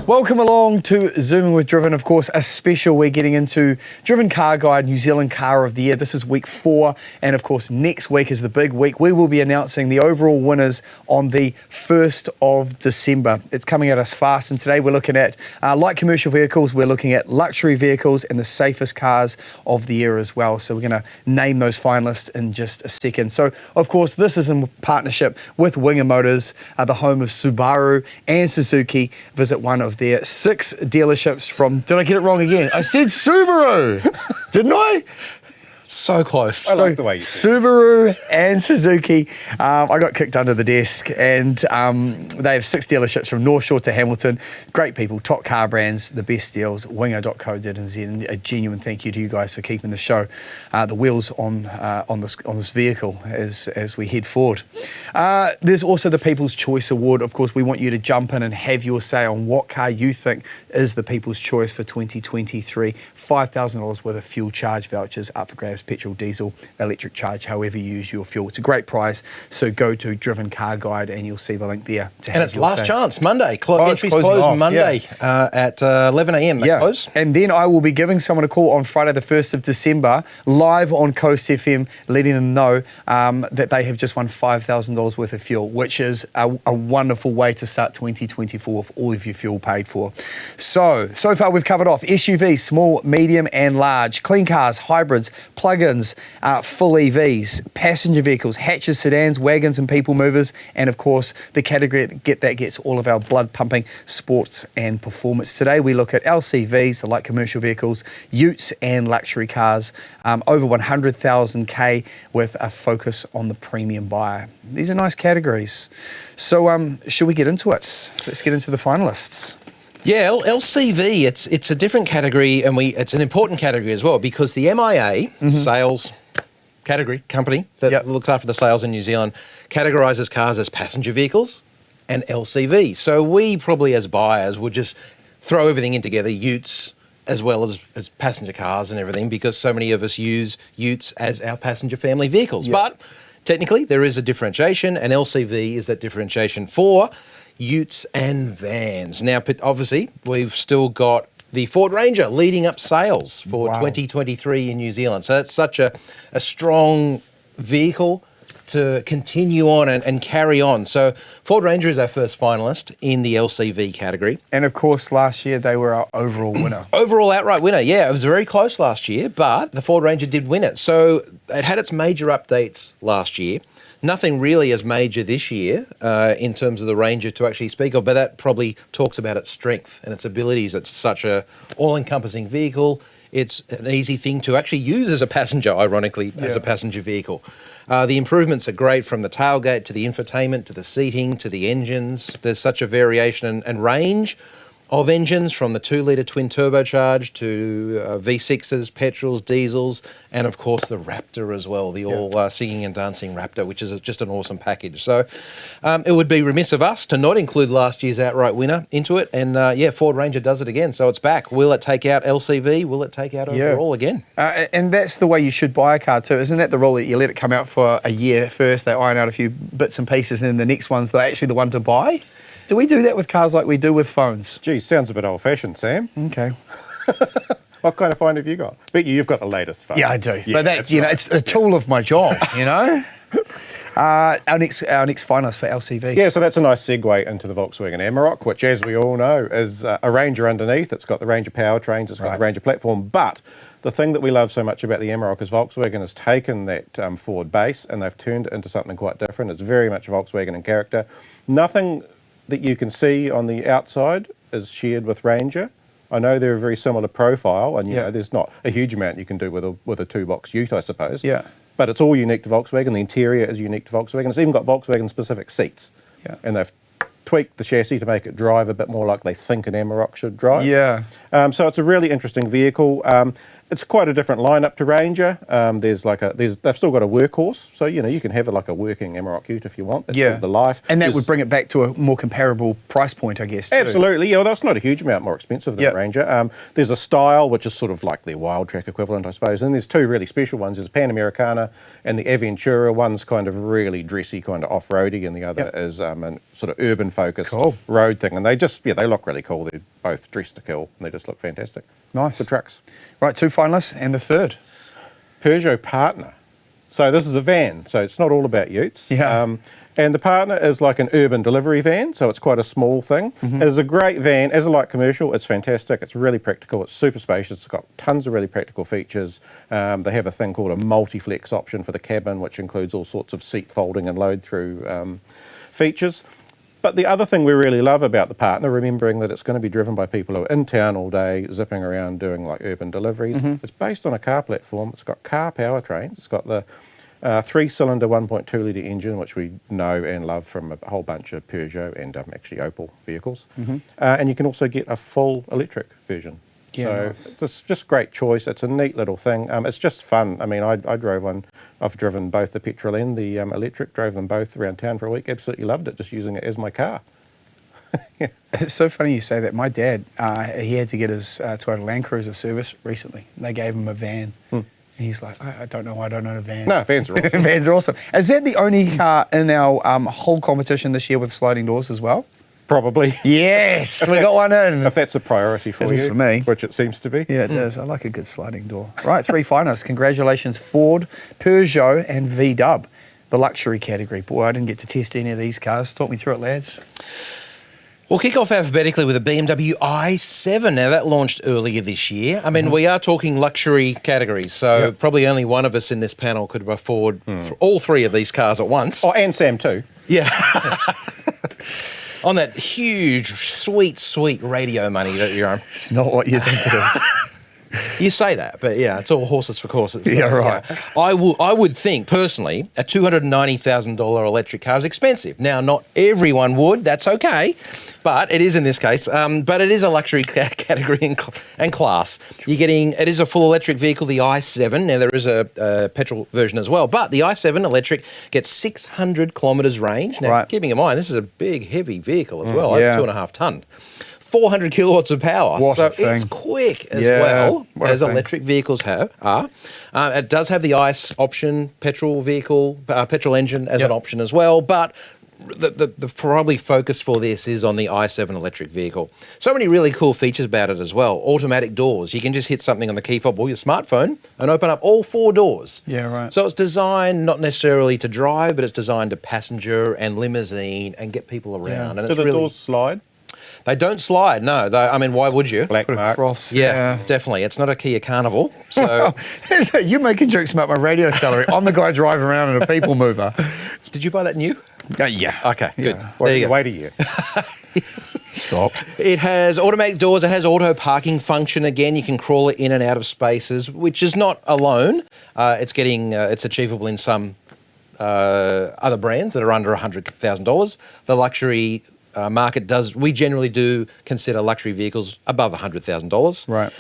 Welcome along to Zooming with Driven. Of course, a special. We're getting into Driven Car Guide, New Zealand Car of the Year. This is week 4, and of course, next week is the big week. We will be announcing the overall winners on the 1st of December. It's coming at us fast, and today we're looking at light commercial vehicles, we're looking at luxury vehicles, and the safest cars of the year as well. So we're going to name those finalists in just a second. So, of course, this is in partnership with Winger Motors, the home of Subaru and Suzuki. Visit one of their 6 dealerships from, did I get it wrong again? I said Subaru, didn't I? So close. I like the way you said Subaru and Suzuki. I got kicked under the desk, and they have 6 dealerships from North Shore to Hamilton. Great people, top car brands, the best deals, winger.co.nz, and a genuine thank you to you guys for keeping the show, the wheels on this vehicle as we head forward. There's also the People's Choice Award. Of course, we want you to jump in and have your say on what car you think is the People's Choice for 2023. $5,000 worth of fuel charge vouchers up for grabs. Petrol, diesel, electric charge, however you use your fuel. It's a great prize. So go to Driven Car Guide and you'll see the link there. And it's last chance, Monday. Entries close Monday at 11 a.m. Close. And then I will be giving someone a call on Friday the 1st of December, live on Coast FM, letting them know that they have just won $5,000 worth of fuel, which is a wonderful way to start 2024 with all of your fuel paid for. So far we've covered off SUVs, small, medium and large, clean cars, hybrids, plug-ins, full EVs, passenger vehicles, hatches, sedans, wagons and people movers, and of course the category that gets all of our blood-pumping sports and performance. Today we look at LCVs, the light commercial vehicles, utes and luxury cars, over 100,000 K with a focus on the premium buyer. These are nice categories. So should we get into it? Let's get into the finalists. Yeah, LCV, it's a different category, and it's an important category as well, because the MIA, sales company that looks after the sales in New Zealand, categorises cars as passenger vehicles and LCV. So we probably as buyers would just throw everything in together, utes as well as passenger cars and everything, because so many of us use utes as our passenger family vehicles. Yep. But technically there is a differentiation, and LCV is that differentiation for utes and vans. Now, obviously, we've still got the Ford Ranger leading up sales for 2023 in New Zealand. So that's such a strong vehicle to continue on and carry on. So Ford Ranger is our first finalist in the LCV category. And of course, last year they were our overall winner. Overall outright winner, yeah. It was very close last year, but the Ford Ranger did win it. So it had its major updates last year. Nothing really as major this year in terms of the Ranger to actually speak of, but that probably talks about its strength and its abilities. It's such a all-encompassing vehicle. It's an easy thing to actually use as a passenger, ironically, as a passenger vehicle. The improvements are great, from the tailgate to the infotainment to the seating to the engines. There's such a variation and range of engines, from the 2-litre twin turbocharged to V6s, petrols, diesels, and of course the Raptor as well, the all singing and dancing Raptor, which is just an awesome package. So it would be remiss of us to not include last year's outright winner into it. And Ford Ranger does it again, so it's back. Will it take out LCV? Will it take out overall again? And that's the way you should buy a car too. Isn't that the rule, that you let it come out for a year first, they iron out a few bits and pieces, and then the next one's actually the one to buy? Do we do that with cars like we do with phones? Geez, sounds a bit old-fashioned, Sam. Okay. What kind of phone have you got? Bet you've got the latest phone. Yeah, I do. Yeah, but that's right. It's a tool of my job, you know? Our next finalist for LCV. Yeah, so that's a nice segue into the Volkswagen Amarok, which, as we all know, is a Ranger underneath. It's got the Ranger powertrains, it's got the Ranger platform. But the thing that we love so much about the Amarok is Volkswagen has taken that Ford base and they've turned it into something quite different. It's very much Volkswagen in character. Nothing that you can see on the outside is shared with Ranger. I know they're a very similar profile, and you know there's not a huge amount you can do with a 2-box ute, I suppose. Yeah. But it's all unique to Volkswagen. The interior is unique to Volkswagen. It's even got Volkswagen-specific seats. Yeah. And they've tweaked the chassis to make it drive a bit more like they think an Amarok should drive. Yeah. So it's a really interesting vehicle. It's quite a different lineup to Ranger. They've still got a workhorse, so you can have it like a working Amarok ute if you want. That's the life. And that would bring it back to a more comparable price point, I guess. Too. Absolutely. Yeah, well, that's not a huge amount more expensive than Ranger. There's a Style, which is sort of like their Wild Track equivalent, I suppose. And there's 2 really special ones. There's the Pan Americana and the Aventura. One's kind of really dressy, kind of off-roady, and the other is a sort of urban-focused road thing. And they look really cool. both dressed to kill, and they just look fantastic. Nice. The trucks. Right, 2 finalists and the third. Peugeot Partner. So this is a van, so it's not all about utes. Yeah. And the Partner is like an urban delivery van, so it's quite a small thing. It is a great van. As a light commercial, it's fantastic. It's really practical. It's super spacious. It's got tons of really practical features. They have a thing called a multi-flex option for the cabin, which includes all sorts of seat folding and load-through features. But the other thing we really love about the Partner, remembering that it's going to be driven by people who are in town all day, zipping around doing like urban deliveries, it's based on a car platform. It's got car powertrains. It's got the 3-cylinder 1.2 litre engine, which we know and love from a whole bunch of Peugeot and actually Opel vehicles. And you can also get a full electric version. Yeah, so nice. it's just great choice. It's a neat little thing. It's just fun. I mean, I drove one. I've driven both the petrol and the electric, drove them both around town for a week. Absolutely loved it, just using it as my car. It's so funny you say that. My dad, he had to get his Toyota Land Cruiser service recently. They gave him a van. And he's like, I don't know why I don't own a van. No, vans are awesome. Vans are awesome. Is that the only car in our whole competition this year with sliding doors as well? Probably. Yes, we got one in. If that's a priority for At you, least for me. which it seems to be. Yeah, it is. I like a good sliding door. Right, 3 finalists. Congratulations, Ford, Peugeot, and VW. The luxury category. Boy, I didn't get to test any of these cars. Talk me through it, lads. We'll kick off alphabetically with a BMW i7. Now, that launched earlier this year. I mean, we are talking luxury categories, so probably only one of us in this panel could afford all 3 of these cars at once. Oh, and Sam too. Yeah. On that huge, sweet radio money that you're on. It's not what you think it is. You say that, but yeah, it's all horses for courses. So, Yeah, right. I would think, personally, a $290,000 electric car is expensive. Now, not everyone would, that's okay, but it is in this case. But it is a luxury category and class. It is a full electric vehicle, the i7. Now, there is a petrol version as well, but the i7 electric gets 600 kilometres range. Now, keeping in mind, this is a big, heavy vehicle as well, over 2.5 tonne. 400 kilowatts of power. What a thing. It's quick as well as electric vehicles are. It does have the ICE option, petrol engine as an option as well, but the probably focus for this is on the i7 electric vehicle. So many really cool features about it as well. Automatic doors. You can just hit something on the key fob or your smartphone and open up all 4 doors. Yeah, right. So it's designed not necessarily to drive, but it's designed to passenger and limousine and get people around. And Do the doors slide? They don't slide, no. I mean, why would you? Black mark. Cross. Yeah, definitely. It's not a Kia Carnival. So, You're making jokes about my radio salary. I'm the guy driving around in a people mover. did you buy that new? Yeah. Okay, good. Yeah. There you go. Wait a year. Stop. It has automatic doors. It has auto parking function. Again, you can crawl it in and out of spaces, which is not alone. It's achievable in some other brands that are under $100,000. The luxury market we generally do consider luxury vehicles above $100,000. Right.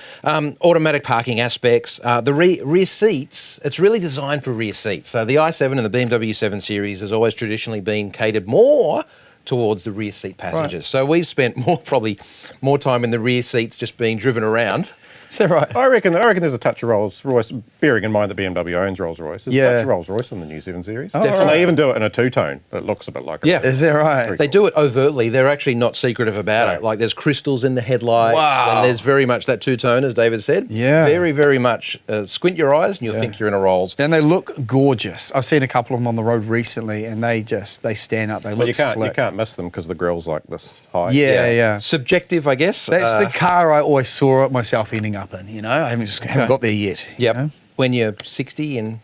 Automatic parking aspects. The rear seats, it's really designed for rear seats. So the i7 and the BMW 7 Series has always traditionally been catered more towards the rear seat passengers. Right. So we've spent probably more time in the rear seats just being driven around. Is that right? I reckon there's a touch of Rolls-Royce, bearing in mind that BMW owns Rolls-Royce. There's a touch of Rolls-Royce in the new 7 Series. Definitely. And they even do it in a 2-tone. It looks a bit like it. Yeah. Is that right? They do it overtly. They're actually not secretive about it. Like there's crystals in the headlights. Wow. And there's very much that 2-tone, as David said. Yeah. Very, very much. Squint your eyes and you'll think you're in a Rolls. And they look gorgeous. I've seen a couple of them on the road recently and they stand up. They look slick. You can't miss them because the grill's like this high. Yeah. Subjective, I guess. That's the car I always saw myself ending up in, you know? I haven't got there yet. Yep. You know? When you're 60 in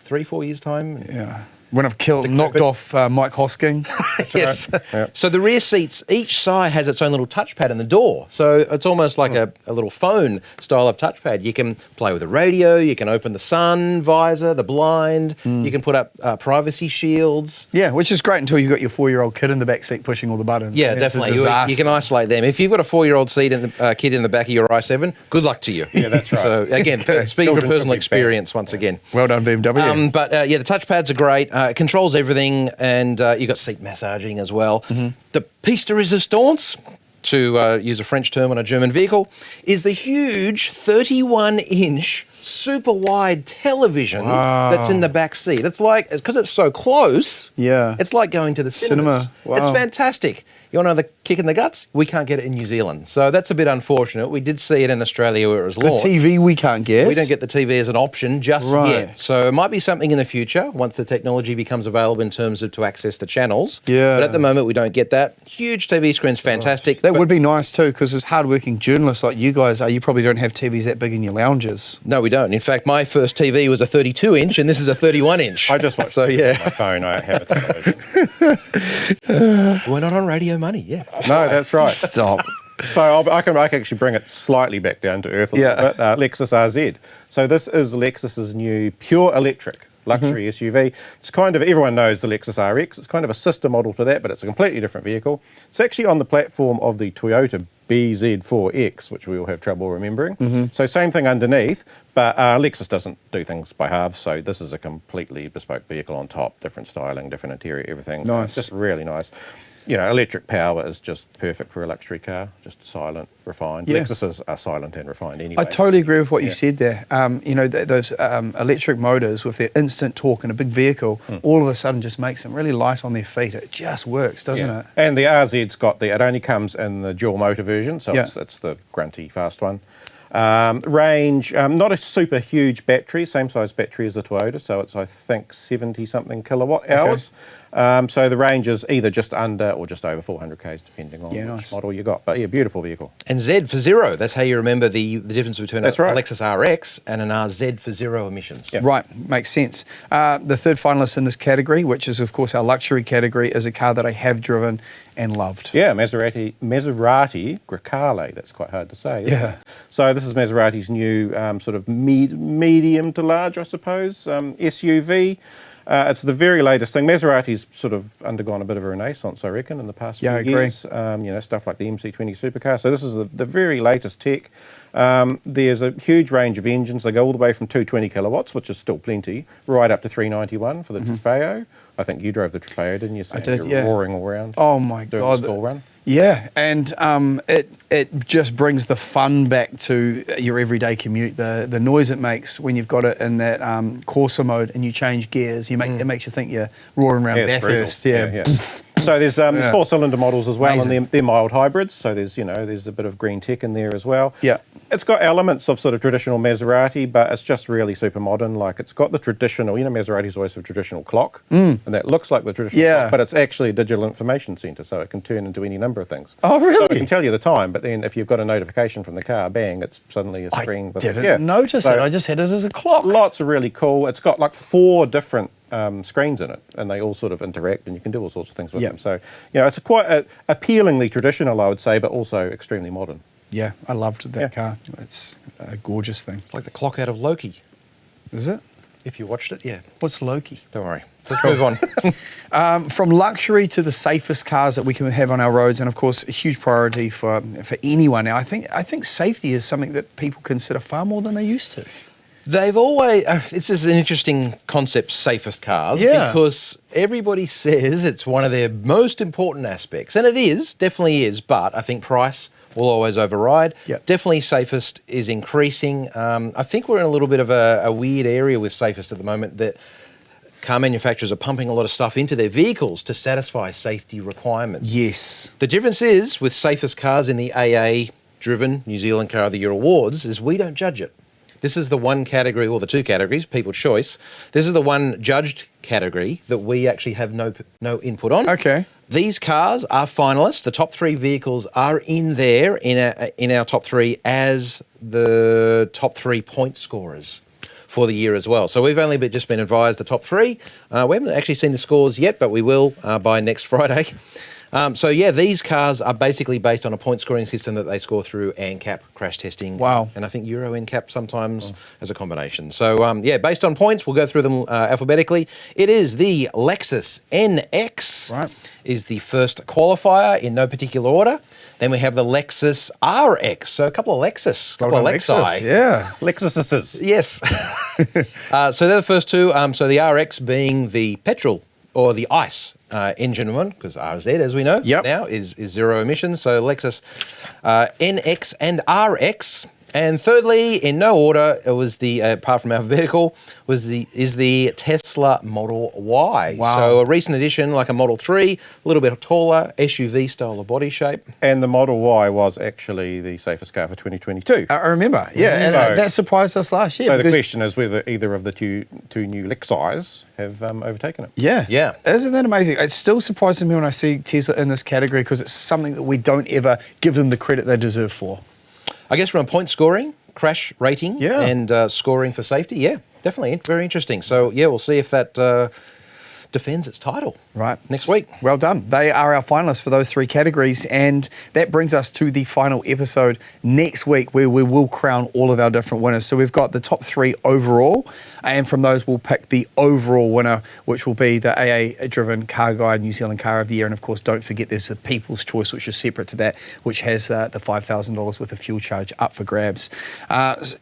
3-4 years' time. Yeah. When I've knocked off Mike Hosking. Yes. Right. Yep. So the rear seats, each side has its own little touchpad in the door. So it's almost like a little phone style of touchpad. You can play with the radio, you can open the sun visor, the blind, you can put up privacy shields. Yeah, which is great until you've got your 4-year-old kid in the back seat pushing all the buttons. Yeah, It's a definitely. disaster. You can isolate them. If you've got a 4-year-old kid in the back of your i7, good luck to you. Yeah, that's right. So again, speaking from Children personal could be experience once again. Well done, BMW. But the touchpads are great. It controls everything, and you've got seat massaging as well. The piece de resistance, to use a French term on a German vehicle, is the huge 31-inch super wide television that's in the back seat. It's like, because it's so close, Yeah. it's like going to the cinemas. Cinema. Wow. It's fantastic. You want another kick in the guts? We can't get it in New Zealand. So that's a bit unfortunate. We did see it in Australia where it was launched. The TV we can't get. We don't get the TV as an option just yet. So it might be something in the future once the technology becomes available in terms of to access the channels. Yeah. But at the moment, we don't get that. Huge TV screen's fantastic. That would be nice too, because as hardworking journalists like you guys are, you probably don't have TVs that big in your lounges. No, we don't. In fact, my first TV was a 32-inch and this is a 31-inch. I just watch so, yeah. my phone. I have a television. We're not on radio money, yeah. No, that's right. Stop. So I can actually bring it slightly back down to earth a little bit. Lexus RZ. So this is Lexus's new pure electric luxury SUV. It's kind of, everyone knows the Lexus RX. It's kind of a sister model to that, but it's a completely different vehicle. It's actually on the platform of the Toyota BZ4X, which we all have trouble remembering. So same thing underneath, but Lexus doesn't do things by halves, so this is a completely bespoke vehicle on top, different styling, different interior, everything. Nice. Just really nice. You know, electric power is just perfect for a luxury car, just silent, refined. Yeah. Lexuses are silent and refined anyway. I totally agree with what you said there. You know, those electric motors with their instant torque in a big vehicle, all of a sudden just makes them really light on their feet. It just works, doesn't it? And the RZ's got it only comes in the dual motor version, so it's the grunty fast one. Range, not a super huge battery, same size battery as the Toyota, so it's I think 70 something kilowatt hours. So the range is either just under or just over 400 k's depending on which model you got. But yeah, beautiful vehicle. And Z for zero. That's how you remember the difference between a Lexus RX and an RZ for zero emissions. Yep. Right, makes sense. The third finalist in this category, which is of course our luxury category, is a car that I have driven and loved. Yeah, Maserati Grecale. That's quite hard to say. Isn't it? So this is Maserati's new sort of medium to large, I suppose, SUV. It's the very latest thing. Maserati's sort of undergone a bit of a renaissance, I reckon, in the past few years. You know, stuff like the MC20 supercar. So this is the very latest tech. There's a huge range of engines. They go all the way from 220 kilowatts, which is still plenty, right up to 391 for the Trofeo. I think you drove the Trofeo, didn't you? I did, You're roaring all around. Oh my God. The school run. Yeah, and it just brings the fun back to your everyday commute. The noise it makes when you've got it in that Corsa mode and you change gears, it makes you think you're roaring around Bathurst. So there's 4-cylinder models as well, and they're mild hybrids. So there's a bit of green tech in there as well. Yeah. It's got elements of sort of traditional Maserati, but it's just really super modern. Like it's got the traditional, Maserati's always have a traditional clock, and that looks like the traditional clock, but it's actually a digital information centre, so it can turn into any number of things. Oh, really? So it can tell you the time, but then if you've got a notification from the car, bang, it's suddenly a screen. I didn't notice it. I just had it as a clock. Lots of really cool. It's got like 4 different screens in it, and they all sort of interact, and you can do all sorts of things with them. So, it's quite appealingly traditional, I would say, but also extremely modern. Yeah, I loved that car. It's a gorgeous thing. It's like the clock out of Loki. Is it? If you watched it, yeah. What's Loki? Don't worry. Let's move on. From luxury to the safest cars that we can have on our roads, and of course, a huge priority for anyone now. I think safety is something that people consider far more than they used to. They've always, this is an interesting concept, safest cars, because everybody says it's one of their most important aspects, and it is, definitely is, but I think price will always override. Definitely safest is increasing. I think we're in a little bit of a weird area with safest at the moment, that car manufacturers are pumping a lot of stuff into their vehicles to satisfy safety requirements. Yes. The difference is, with safest cars in the AA Driven New Zealand Car of the Year Awards, is we don't judge it. This is the one category, or the 2 categories, people's choice. This is the one judged category that we actually have no input on. Okay. These cars are finalists. The top 3 vehicles are in there in our top 3 as the top 3 point scorers for the year as well. So we've only just been advised the top 3. We haven't actually seen the scores yet, but we will by next Friday. These cars are basically based on a point scoring system that they score through ANCAP crash testing. Wow. And I think Euro NCAP sometimes as a combination. So, based on points, we'll go through them alphabetically. It is the Lexus NX is the first qualifier in no particular order. Then we have the Lexus RX. So a couple of Lexus, a couple of Lexi. Yeah. Lexuses. Yes. So they're the first 2. So the RX being the petrol or the ICE engine one, because RZ, as we know now, is zero emissions. So Lexus NX and RX And thirdly, in no order, it was the apart from alphabetical, is the Tesla Model Y. Wow. So a recent addition, like a Model 3, a little bit taller, SUV style of body shape. And the Model Y was actually the safest car for 2022. I remember, yeah, and So- that surprised us last year. So the because- question is whether either of the two new Lexis have overtaken it. Yeah. Yeah. Isn't that amazing? It still surprises me when I see Tesla in this category because it's something that we don't ever give them the credit they deserve for. I guess from a point scoring, crash rating, Yeah. and scoring for safety, yeah, definitely very interesting. So yeah, we'll see if that defends its title Right. next week. Well done. They are our finalists for those three categories. And that brings us to the final episode next week where we will crown all of our different winners. So we've got the top three overall. And from those, we'll pick the overall winner, which will be the AA Driven Car Guide New Zealand Car of the Year. And of course, don't forget there's the People's Choice, which is separate to that, which has the $5,000 worth of fuel charge up for grabs.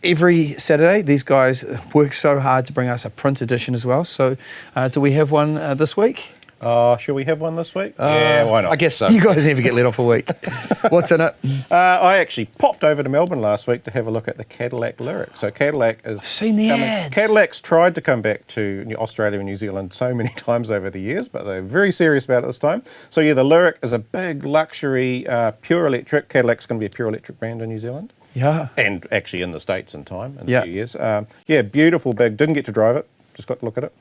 Every Saturday, these guys work so hard to bring us a print edition as well. So do we have one this week? Shall we have one this week? Yeah, why not? I guess so. You guys never get let off a week. What's in it? I actually popped over to Melbourne last week to have a look at the Cadillac Lyric. So Cadillac is seen the ads. Cadillac's tried to come back to Australia and New Zealand so many times over the years, but they're very serious about it this time. So yeah, the Lyric is a big luxury pure electric. Cadillac's going to be a pure electric brand in New Zealand. Yeah. And actually in the States in time, in Yeah. a few years. Yeah, beautiful big, didn't get to drive it, just got to look at it.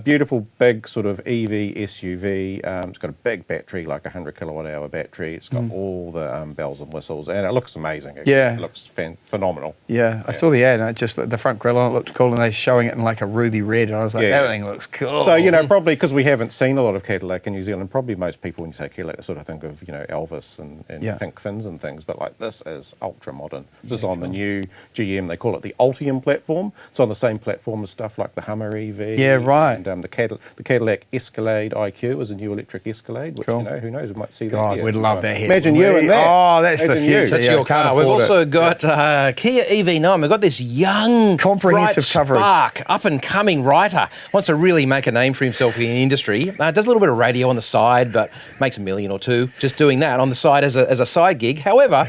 Beautiful big sort of EV SUV. It's got a big battery, like a 100 kilowatt hour battery. It's got all the bells and whistles, and it looks amazing. Yeah. It looks phenomenal. Yeah, I saw the ad and it just the front grille on it looked cool and they're showing it in like a ruby red and I was like, Yeah. that thing looks cool. So, probably because we haven't seen a lot of Cadillac in New Zealand, probably most people when you say Cadillac sort of think of, Elvis and Yeah. pink fins and things, but like this is ultra modern. This is on the new GM, they call it the Ultium platform. It's on the same platform as stuff like the Hummer EV. Yeah, right. And the Cadillac Escalade IQ is a new electric Escalade, which, Cool. who knows, we might see that God, here. we'd love that here. Imagine you in that. Oh, that's the Imagine you. future. That's Yeah, your can't car. We've afford it. also got Kia EV9. We've got this young, Comprehensive bright coverage. spark, up-and-coming writer. Wants to really make a name for himself in the industry. Does a little bit of radio on the side, but makes $1 million or $2 million just doing that on the side as a side gig. However,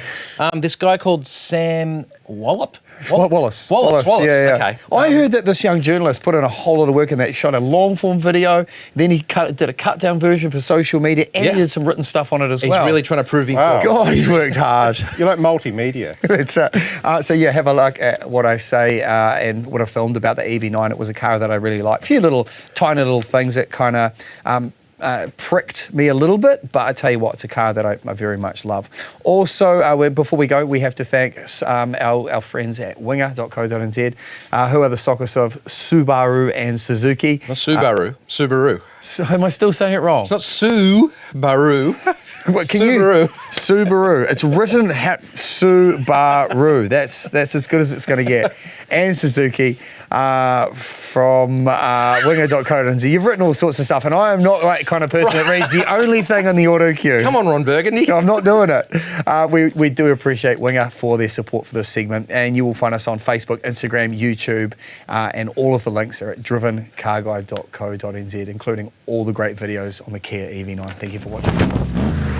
this guy called Sam Wallace. Wallace. Yeah. Okay. I heard that this young journalist put in a whole lot of work in that, shot a long form video, then he did a cut down version for social media, and Yeah. he did some written stuff on it as He's well. really trying to prove himself. God, he's worked hard. You like multimedia. So yeah, have a look at what I say and what I filmed about the EV9. It was a car that I really liked. A few tiny little things that kind of pricked me a little bit, but I tell you what, it's a car that I very much love. Also, before we go, we have to thank our friends at winger.co.nz, who are the stockers of Subaru and Suzuki. Not Subaru. So, am I still saying it wrong? It's not Subaru. What, Subaru. Subaru. It's written Subaru. That's as good as it's going to get. And Suzuki from winger.co.nz. You've written all sorts of stuff, and I am not that kind of person that reads the only thing on the auto cue. Come on, Ron Burgundy. I'm not doing it. We do appreciate Winger for their support for this segment, and you will find us on Facebook, Instagram, YouTube, and all of the links are at drivencarguide.co.nz, including all the great videos on the Kia EV9. Thank you for watching.